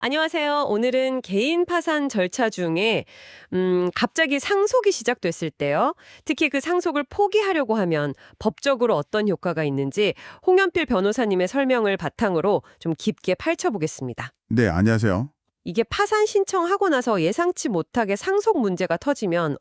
안녕하세요. 오늘은 개인 파산 절차 중에 갑자기 상속이 시작됐을 때요. 특히 그 상속을 포기하려고 하면 법적으로 어떤 효과가 있는지 홍연필 변호사님의 설명을 바탕으로 좀 깊게 파헤쳐보겠습니다. 네, 안녕하세요. 이게 파산 신청하고 나서 예상치 못하게 상속 문제가 터지면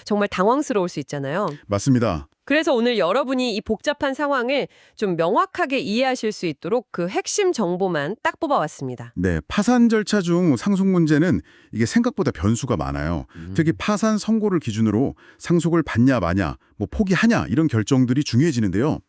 정말 당황스러울 수 있잖아요. 맞습니다. 그래서 오늘 여러분이 이 복잡한 상황을 좀 명확하게 이해하실 수 있도록 그 핵심 정보만 딱 뽑아왔습니다. 네, 파산 절차 중 상속 문제는 이게 생각보다 변수가 많아요. 특히 파산 선고를 기준으로 상속을 받냐 마냐, 뭐 포기하냐 이런 결정들이 중요해지는데요.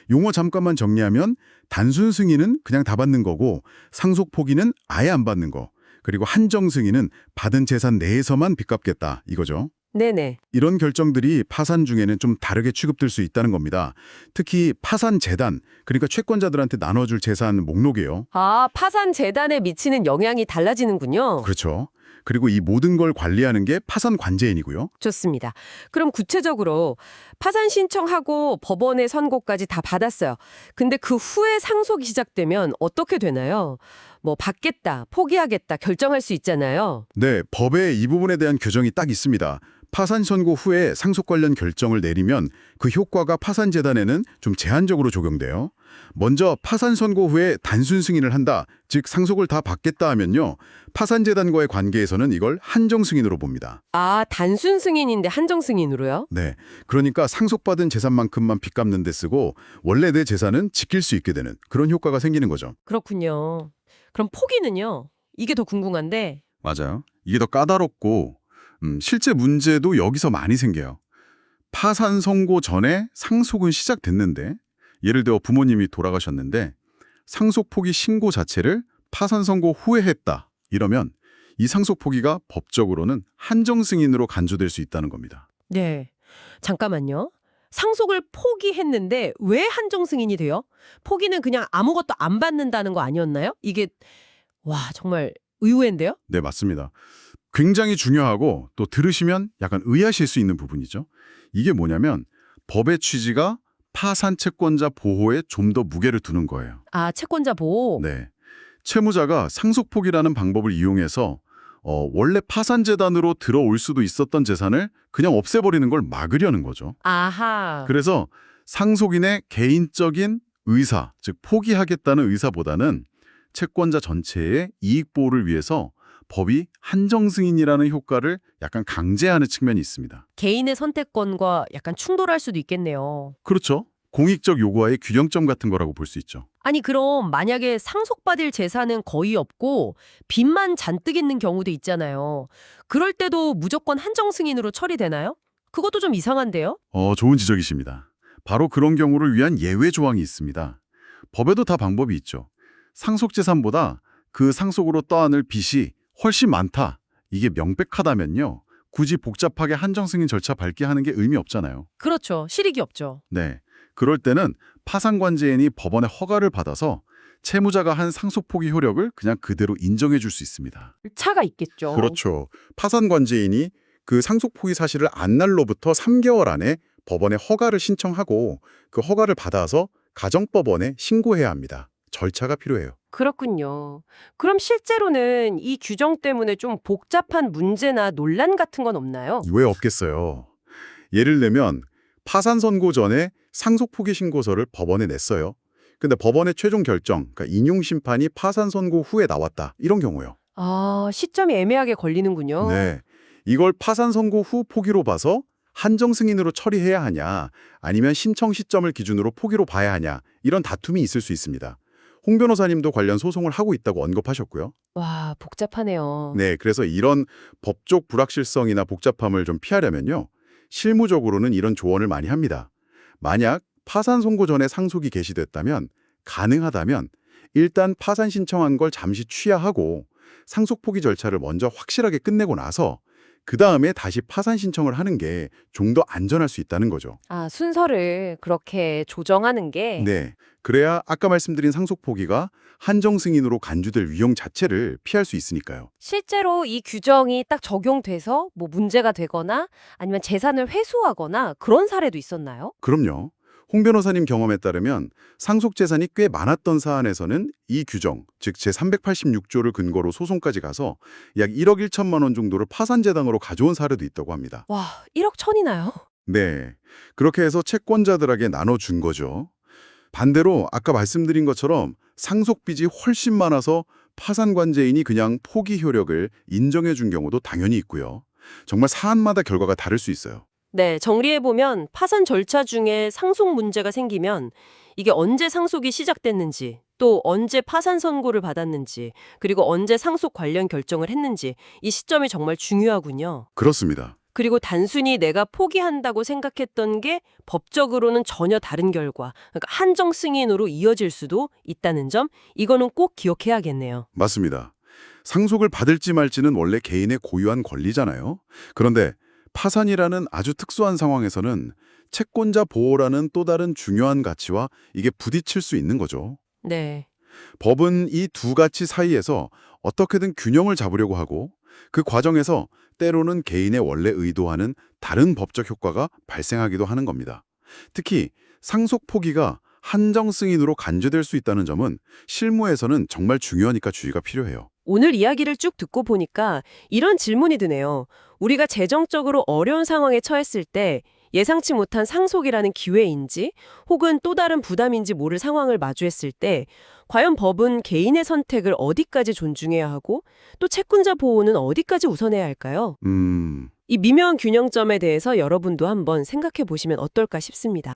용어 잠깐만 정리하면 단순 승인은 그냥 다 받는 거고 상속 포기는 아예 안 받는 거. 그리고 한정 승인은 받은 재산 내에서만 빚 갚겠다 이거죠. 네네. 이런 결정들이 파산 중에는 좀 다르게 취급될 수 있다는 겁니다. 특히 파산 재단, 그러니까 채권자들한테 나눠줄 재산 목록이에요. 아, 파산 재단에 미치는 영향이 달라지는군요. 그렇죠. 그리고 이 모든 걸 관리하는 게 파산 관제인이고요. 좋습니다. 그럼 구체적으로 파산 신청하고 법원의 선고까지 다 받았어요. 근데 그 후에 상속이 시작되면 어떻게 되나요? 뭐 받겠다, 포기하겠다 결정할 수 있잖아요. 네, 법에 이 부분에 대한 규정이 딱 있습니다. 파산 선고 후에 상속 관련 결정을 내리면 그 효과가 파산 재단에는 좀 제한적으로 적용돼요. 먼저 파산 선고 후에 단순 승인을 한다, 즉 상속을 다 받겠다 하면요. 파산 재단과의 관계에서는 이걸 한정 승인으로 봅니다. 아, 단순 승인인데 한정 승인으로요? 네, 그러니까 상속받은 재산만큼만 빚 갚는 데 쓰고 원래 내 재산은 지킬 수 있게 되는 그런 효과가 생기는 거죠. 그렇군요. 그럼 포기는요? 이게 더 궁금한데. 맞아요. 이게 더 까다롭고 실제 문제도 여기서 많이 생겨요. 파산 선고 전에 상속은 시작됐는데 예를 들어 부모님이 돌아가셨는데 상속 포기 신고 자체를 파산 선고 후에 했다. 이러면 이 상속 포기가 법적으로는 한정 승인으로 간주될 수 있다는 겁니다. 네. 잠깐만요. 상속을 포기했는데 왜 한정 승인이 돼요? 포기는 그냥 아무것도 안 받는다는 거 아니었나요? 이게 와, 정말 의외인데요? 네, 맞습니다. 굉장히 중요하고 또 들으시면 약간 의아하실 수 있는 부분이죠. 이게 뭐냐면 법의 취지가 파산 채권자 보호에 좀 더 무게를 두는 거예요. 아, 채권자 보호. 네. 채무자가 상속포기라는 방법을 이용해서 원래 파산재단으로 들어올 수도 있었던 재산을 그냥 없애버리는 걸 막으려는 거죠. 아하. 그래서 상속인의 개인적인 의사, 즉 포기하겠다는 의사보다는 채권자 전체의 이익 보호를 위해서 법이 한정승인이라는 효과를 약간 강제하는 측면이 있습니다. 개인의 선택권과 약간 충돌할 수도 있겠네요. 그렇죠. 공익적 요구와의 균형점 같은 거라고 볼 수 있죠. 아니, 그럼 만약에 상속받을 재산은 거의 없고 빚만 잔뜩 있는 경우도 있잖아요. 그럴 때도 무조건 한정 승인으로 처리되나요? 그것도 좀 이상한데요? 좋은 지적이십니다. 바로 그런 경우를 위한 예외 조항이 있습니다. 법에도 다 방법이 있죠. 상속재산보다 그 상속으로 떠안을 빚이 훨씬 많다. 이게 명백하다면요. 굳이 복잡하게 한정승인 절차 밟게 하는 게 의미 없잖아요. 그렇죠. 실익이 없죠. 네. 그럴 때는 파산관제인이 법원의 허가를 받아서 채무자가 한 상속 포기 효력을 그냥 그대로 인정해 줄 수 있습니다. 차가 있겠죠. 그렇죠. 파산관제인이 그 상속 포기 사실을 안 날로부터 3개월 안에 법원에 허가를 신청하고 그 허가를 받아서 가정법원에 신고해야 합니다. 절차가 필요해요. 그렇군요. 그럼 실제로는 이 규정 때문에 좀 복잡한 문제나 논란 같은 건 없나요? 왜 없겠어요? 예를 들면 파산 선고 전에 상속 포기 신고서를 법원에 냈어요. 근데 법원의 최종 결정, 그러니까 인용 심판이 파산 선고 후에 나왔다. 이런 경우요. 아, 시점이 애매하게 걸리는군요. 네. 이걸 파산 선고 후 포기로 봐서 한정 승인으로 처리해야 하냐, 아니면 신청 시점을 기준으로 포기로 봐야 하냐, 이런 다툼이 있을 수 있습니다. 홍 변호사님도 관련 소송을 하고 있다고 언급하셨고요. 와, 복잡하네요. 네, 그래서 이런 법적 불확실성이나 복잡함을 좀 피하려면요. 실무적으로는 이런 조언을 많이 합니다. 만약 파산 선고 전에 상속이 개시됐다면, 가능하다면 일단 파산 신청한 걸 잠시 취하하고 상속 포기 절차를 먼저 확실하게 끝내고 나서 그 다음에 다시 파산 신청을 하는 게 좀 더 안전할 수 있다는 거죠. 아, 순서를 그렇게 조정하는 게 네, 그래야 아까 말씀드린 상속 포기가 한정 승인으로 간주될 위험 자체를 피할 수 있으니까요. 실제로 이 규정이 딱 적용돼서 뭐 문제가 되거나 아니면 재산을 회수하거나 그런 사례도 있었나요? 그럼요. 홍 변호사님 경험에 따르면 상속 재산이 꽤 많았던 사안에서는 이 규정, 즉 제386조를 근거로 소송까지 가서 약 1억 1천만 원 정도를 파산재당으로 가져온 사례도 있다고 합니다. 와, 1억 천이나요? 네, 그렇게 해서 채권자들에게 나눠준 거죠. 반대로 아까 말씀드린 것처럼 상속빚이 훨씬 많아서 파산관제인이 그냥 포기 효력을 인정해 준 경우도 당연히 있고요. 정말 사안마다 결과가 다를 수 있어요. 네, 정리해보면 파산 절차 중에 상속 문제가 생기면 이게 언제 상속이 시작됐는지, 또 언제 파산 선고를 받았는지, 그리고 언제 상속 관련 결정을 했는지 이 시점이 정말 중요하군요. 그렇습니다. 그리고 단순히 내가 포기한다고 생각했던 게 법적으로는 전혀 다른 결과, 그러니까 한정 승인으로 이어질 수도 있다는 점, 이거는 꼭 기억해야겠네요. 맞습니다. 상속을 받을지 말지는 원래 개인의 고유한 권리잖아요. 그런데 파산이라는 아주 특수한 상황에서는 채권자 보호라는 또 다른 중요한 가치와 이게 부딪힐 수 있는 거죠. 네. 법은 이 두 가치 사이에서 어떻게든 균형을 잡으려고 하고 그 과정에서 때로는 개인의 원래 의도와는 다른 법적 효과가 발생하기도 하는 겁니다. 특히 상속 포기가 한정 승인으로 간주될 수 있다는 점은 실무에서는 정말 중요하니까 주의가 필요해요. 오늘 이야기를 쭉 듣고 보니까 이런 질문이 드네요. 우리가 재정적으로 어려운 상황에 처했을 때 예상치 못한 상속이라는 기회인지 혹은 또 다른 부담인지 모를 상황을 마주했을 때 과연 법은 개인의 선택을 어디까지 존중해야 하고 또 채권자 보호는 어디까지 우선해야 할까요? 이 미묘한 균형점에 대해서 여러분도 한번 생각해 보시면 어떨까 싶습니다.